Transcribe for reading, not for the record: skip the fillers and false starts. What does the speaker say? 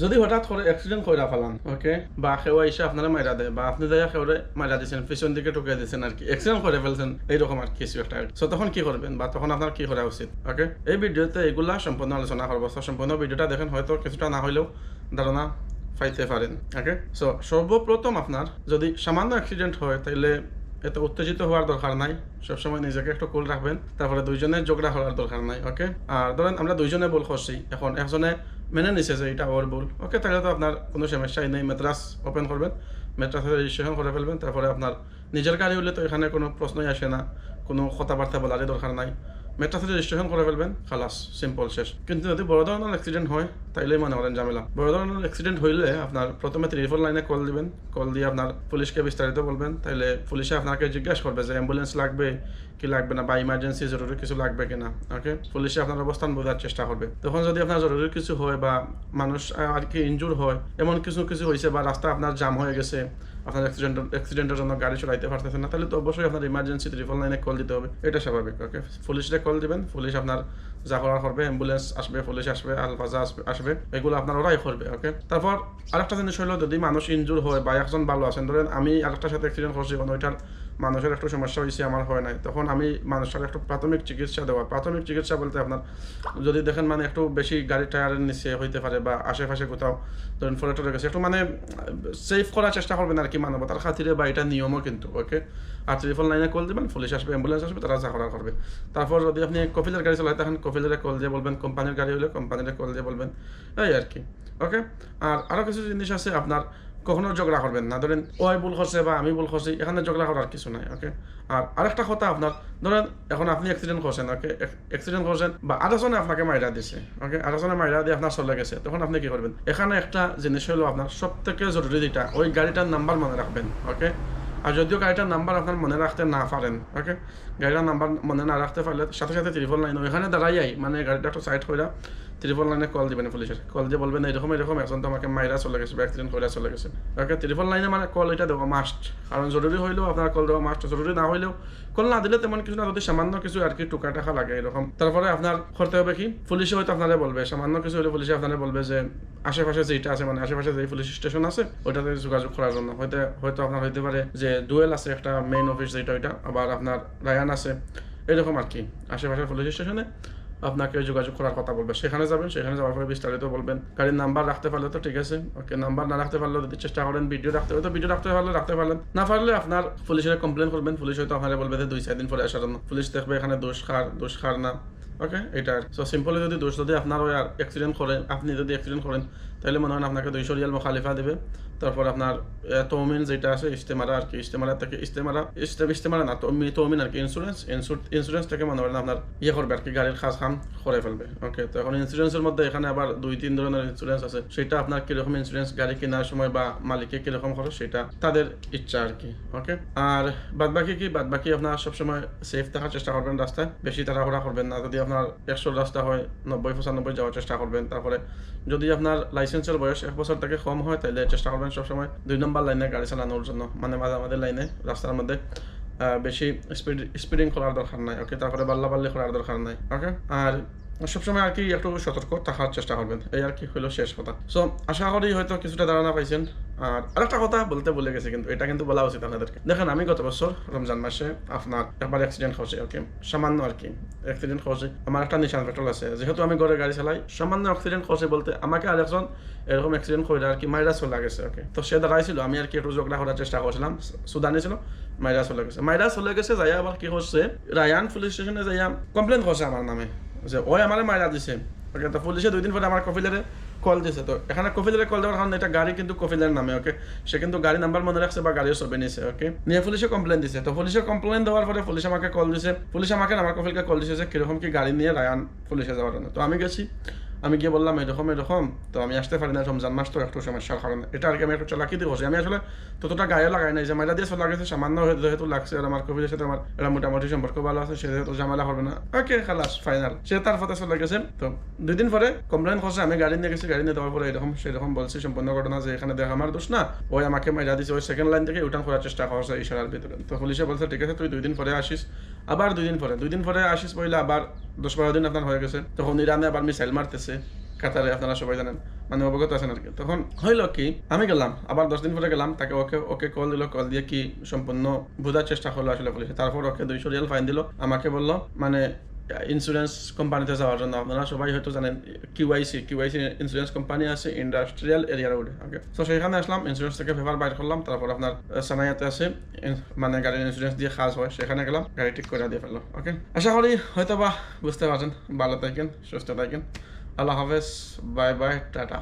যদি হঠাৎ করে অ্যাক্সিডেন্ট কইরা ফেলান, ওকে, বা কেউ এসে আপনারা মাইরা দেয় বা আপনি যাইয়া কেউরে মাইরা দিয়েছেন, পিছন দিকে ঠুকে দিয়েছেন আর কি, অ্যাক্সিডেন্ট করে ফেলছেন এইরকম আর কিছু একটা, সো তখন কি করবেন বা তখন আপনার কি করা উচিত? ওকে, এই ভিডিওতে এগুলা সম্পূর্ণ আলোচনা করবো। সো সম্পূর্ণ ভিডিওটা দেখেন, হয়তো কিছুটা না হইলেও ধারণা পাইতে পারেন। ওকে, সো সর্বপ্রথম আপনার যদি সামান্য অ্যাক্সিডেন্ট হয় তাইলে এত উত্তেজিত হওয়ার দরকার নাই, সবসময় নিজেকে একটু কুল রাখবেন। তারপরে দুইজনের ঝগড়া হওয়ার দরকার নাই। ওকে, আর ধরেন আমরা দুইজনে ভুল করছি, এখন একজনে মেনে নিছে যে এটা ওর ভুল, ওকে, তাহলে তো আপনার কোনো সমস্যাই নেই। মেট্রাস ওপেন করবেন, মেট্রাসে রেজিস্ট্রেশন করে ফেলবেন, তারপরে আপনার নিজের গাড়ি হলে তো এখানে কোনো প্রশ্নই আসে না, কোনো কথাবার্তা বলারই দরকার নাই। মেট্রাসে রেজিস্ট্রেশন করে ফেলবেন, খালাস, সিম্পল, শেষ। কিন্তু যদি বড় ধরনের অ্যাক্সিডেন্ট হয় তাইলে মনে করেন ঝামেলা। বড় ধরনের অ্যাক্সিডেন্ট হইলে আপনার প্রথমে 3-4 লাইনে কল দিবেন, কল দিয়ে আপনার পুলিশকে বিস্তারিত বলবেন, তাইলে পুলিশে আপনাকে জিজ্ঞাসা করবে যে অ্যাম্বুলেন্স লাগবে কি লাগবে না, বা ইমার্জেন্সি জরুরি কিছু লাগবে কিনা। ওকে, পুলিশে আপনার অবস্থান বোঝার চেষ্টা করবে। তখন যদি আপনার জরুরি কিছু হয় বা মানুষ আর কি ইনজুর হয়, এমন কিছু কিছু হয়েছে বা রাস্তা আপনার জাম হয়ে গেছে, আপনার অ্যাক্সিডেন্টের জন্য গাড়ি চলাইতে পারতেছেন না, তাহলে তো অবশ্যই আপনার ইমার্জেন্সি 3-4 লাইনে কল দিতে হবে, এটা স্বাভাবিক। ওকে, পুলিশে কল দিবেন, পুলিশ আপনার যা করার করবে, অ্যাম্বুলেন্স আসবে, পুলিশ আসবে, আলফাজা আসবে, এগুলো আপনার ওরাই করবে। ওকে, তারপর আরেকটা জিনিস হলো, যদি মানুষ ইনজুর হয় বা একজন ভালো আছেন, ধরেন আমি আরেকটার সাথে অ্যাক্সিডেন্ট করছি, কোনো ওইটার মানুষের একটু সমস্যা হয়েছে, আমার হয় নাই, তখন আমি মানুষের একটু প্রাথমিক চিকিৎসা দেওয়া। প্রাথমিক চিকিৎসা বলতে আপনার যদি দেখেন মানে একটু বেশি গাড়ি টায়ারের নিচে হইতে পারে বা আশেপাশে কোথাও ধরেন ফলে টরে গেছে, একটু মানে সেফ করার চেষ্টা করবেন আর কি, মানবতার খাতিরে, বা এটা নিয়মও কিন্তু। ওকে, আর 3-4 লাইনে কল দেবেন, পুলিশ আসবে, অ্যাম্বুলেন্স আসবে, তারা যা করার করবে। তারপর যদি আপনি কফিলের গাড়ি চালায় তখন কফিলের কল দিয়ে বলবেন, কোম্পানির গাড়ি হলে কোম্পানির কল দিয়ে বলবেন, এই আর কি। ওকে, আর আরও কিছু জিনিস আছে, আপনার কখনো ঝগড়া করবেন না। ধরেন ওই ভুল করছে বা আমি ভুল করছি, এখানে ঝগড়া করার কিছু নাই। ওকে, আর আরেকটা কথা, আপনার ধরেন এখন আপনি অ্যাক্সিডেন্ট করছেন, ওকে, অ্যাক্সিডেন্ট করছেন বা আরেকজনে আপনাকে মাইরা দিছে, ওকে, আরেকজনে মাইরা দিয়ে আপনার চলে গেছে, তখন আপনি কি করবেন? এখানে একটা জিনিস হলো, আপনার সব থেকে জরুরি যেটা, ওই গাড়িটার নাম্বার মনে রাখবেন। ওকে, আর যদিও গাড়িটার নাম্বার আপনার মনে রাখতে না পারেন, ওকে, গাড়িটার নাম্বার মনে না রাখতে পারলে সাথে সাথে 3-4 লাইন ওইখানে দাঁড়াই মানে গাড়িটা একটু সাইড করে 3-4 লাইনে কল দিবেন পুলিশের, কল দিয়ে বলবেন এরকম এরকম একজন তো আমাকে মাইরা চলে গেছে বা অ্যাক্সিডেন্ট করে চলে গেছে। ওকে, 3-4 লাইনে মানে কল এটা দেওয়া মাস্ট, কারণ জরুরি হইলেও আপনার কল দেওয়া মাস্ট, জরুরি না হইলেও কল না দিলে তেমন কিছু না, যদি সামান্য কিছু আর কি টুকা টাকা লাগে এরকম, তারপরে আপনার করতে হবে কি, পুলিশে হয়তো আপনারা বলবে, সামান্য কিছু হলে পুলিশে আপনারা বলবে যে আশেপাশে যেটা আছে, মানে আশেপাশে যে পুলিশ স্টেশন আছে ওইটাতে যোগাযোগ করার জন্য। হয়তো আপনার হইতে পারে যে ডুয়েল আছে একটা মেইন অফিস যেটা, ওইটা আবার আপনার রায়ান আছে, এরকম আর কি, আশেপাশের পুলিশ স্টেশনে আপনাকে যোগাযোগ করার কথা বলবে, সেখানে যাবেন, সেখানে যাওয়ার পরে বিস্তারিত বলবেন। গাড়ির নাম্বার রাখতে পারলে তো ঠিক আছে, ওকে, নাম্বার না রাখতে পারলেও যদি চেষ্টা করেন ভিডিও রাখতে হবে তো ভিডিও রাখতে পারলেন, না পারলে আপনার পুলিশের কমপ্লেন করবেন, পুলিশ হয়তো আপনারা বলবে যে 2-4 দিন পরে আসার জন্য, পুলিশ দেখবে এখানে দোষ খার না। ওকে, এটা সো সিম্পলি যদি দোষ যদি আপনার ওই অ্যাক্সিডেন্ট করেন, আপনি যদি অ্যাক্সিডেন্ট করেন, তাহলে মনে হয় আপনাকে 200 রিয়াল মুখালিফা দেবে। তারপর আপনার তহমিন যেটা আছে, ইস্তেমারা আর কি, ইস্তেমারা না, তহমিন আর কি, ইন্স্যুরেন্স থেকে মনে করেন আপনার ইয়ে করবে আর কি, গাড়ির খাস খাম করে ফেলবে। ওকে, তো এখন ইন্স্যুরেন্সের মধ্যে এখানে আবার 2-3 ধরনের ইন্স্যুরেন্স আছে, সেটা আপনার কিরকম ইন্স্যুরেন্স গাড়ি কেনার সময় বা মালিকে কিরকম খরচ সেটা তাদের ইচ্ছা আর কি। ওকে, আর বাদবাকি আপনার সবসময় সেফ থাকার চেষ্টা করবেন, রাস্তায় বেশি তাড়াহুড়া করবেন না। যদি আপনার 100 রাস্তা হয় 90-95 যাওয়ার চেষ্টা করবেন। তারপরে যদি আপনার লাইসেন্সের বয়স 1 বছর থেকে কম হয় তাহলে চেষ্টা করবেন সবসময় 2 নম্বর লাইনে গাড়ি চালানোর জন্য, মানে মাঝামাঝি লাইনে রাস্তার মধ্যে বেশি স্পিডিং করার দরকার নাই। ওকে, তারপরে বাল্লাবাল্লি করার দরকার নাই। ওকে, আর সবসময় আর কি একটু সতর্ক থাকার চেষ্টা করবেন, এই আর কি হলো শেষ কথা। সো আশা করি হয়তো কিছুটা ধারণা পাইছেন। আর আরেকটা কথা বলতে ভুলে গেছি, কিন্তু এটা কিন্তু বলা উচিত আপনাদেরকে। দেখেন, আমি গত বছর রমজান মাসে আপনার একবার অ্যাক্সিডেন্ট হয়েছে। ওকে, সামান্য আর কি অ্যাক্সিডেন্ট হয়েছে, আমার একটা নিশান পেট্রোল আছে, যেহেতু আমি ঘরে গাড়ি চালাই, সামান্য অ্যাক্সিডেন্ট হয়েছে বলতে আমাকে আর একজন এরকম অ্যাক্সিডেন্ট করে আর কি মাইরা চলে গেছে। ওকে, তো সে দাঁড়াইছিল, আমি আর কি একটু ঝগড়া করার চেষ্টা করছিলাম, সুদানি ছিল, মাইরা চলে গেছে যাইয়া আবার কি করছে, রায়ান পুলিশ স্টেশনে যাইয়া কমপ্লেন করছে আমার নামে যে ওই আমার মাইরা দিছে। ওকে, তো পুলিশে 2 দিন পরে আমার কফিলের কল দিছে, তো এখানে কফিলের কল দেওয়ার কারণে এটা গাড়ি কিন্তু কফিলের নামে। ওকে, সে কিন্তু গাড়ি নাম্বার মনে রাখছে বা গাড়িও ছবি নিছে। ওকে, নিয়ে পুলিশে কমপ্লেন দিছে, তো পুলিশে কমপ্লেন দেওয়ার পরে পুলিশ আমাকে কল দিছে, পুলিশ আমাকে আমার কফিলকে কল দিছে যে কিরকম কি গাড়ি নিয়ে রায়ান পুলিশে যাওয়ার জন্য। তো আমি গেছি, আমি গিয়ে বললাম এরকম তো আমি আসতে পারি না, রমজান মাস তো একটু সমস্যার কারণে, এটা আর কি আমি একটু চালাকি দিয়ে বসি। আমি আসলে ততটা গায়ে লাগাই নাই, যে মাইলা দিয়ে চলা গেছে সামান্য যেহেতু লাগছে, আর আমার কবিদের সাথে আমার এটা মোটামুটি সম্পর্ক ভালো আছে, সে যেহেতু ঝামেলা হবে না। ওকে, খালাস, ফাইনাল, সে তার পথে চলে গেছে। তো 2 দিন পরে কমপ্লেন করছে, আমি গাড়ি নিয়ে গেছি, গাড়ি নিয়ে দেওয়ার পরে সেরকম বলছি সম্পূর্ণ ঘটনা যে এখানে দেখ আমার দোষ না, ওই আমাকে মাইরা দিছে, ওই সেকেন্ড লাইন থেকে উঠান করার চেষ্টা করছে ইশারার ভিতরে। তো পুলিশে বলছে ঠিক আছে, তুই 2 দিন পরে আসিস, আবার 2 দিন পরে আসিস, বইলে আবার 10-12 দিন আপনার হয়ে গেছে। তখন ইরানে আবার মিসাইল মারতেছে, কাতারে, আপনারা সবাই জানেন, মানে অবগত আছেন আর কি। তখন হইল কি, আমি গেলাম, আবার 10 দিন পরে গেলাম, তাকে ওকে কল দিল, কল দিয়ে কি সম্পূর্ণ বোঝার চেষ্টা করলো আসলে পুলিশে। তারপর ওকে 200 রিয়াল ফাইন দিল। আমাকে বলল মানে ইন্স্যুরেন্স কোম্পানিতে যাওয়ার জন্য। আপনারা সবাই হয়তো জানেন কিউআইসি ইন্স্যুরেন্স কোম্পানি আছে ইন্ডাস্ট্রিয়াল এরিয়া রোডে। ওকে, তো সেখানে আসলাম, ইন্স্যুরেন্স থেকে পেপার বাইর করলাম। তারপর আপনার সানাইয়াতে আছে মানে গাড়ির ইন্স্যুরেন্স দিয়ে কাজ হয়, সেখানে গেলাম, গাড়ি ঠিক করে দিয়ে ফেললো। ওকে, আশা করি হয়তো বা বুঝতে পারছেন। ভালো থাকেন, সুস্থ থাকেন, আল্লাহ হাফেজ, বাই বাই, টাটা।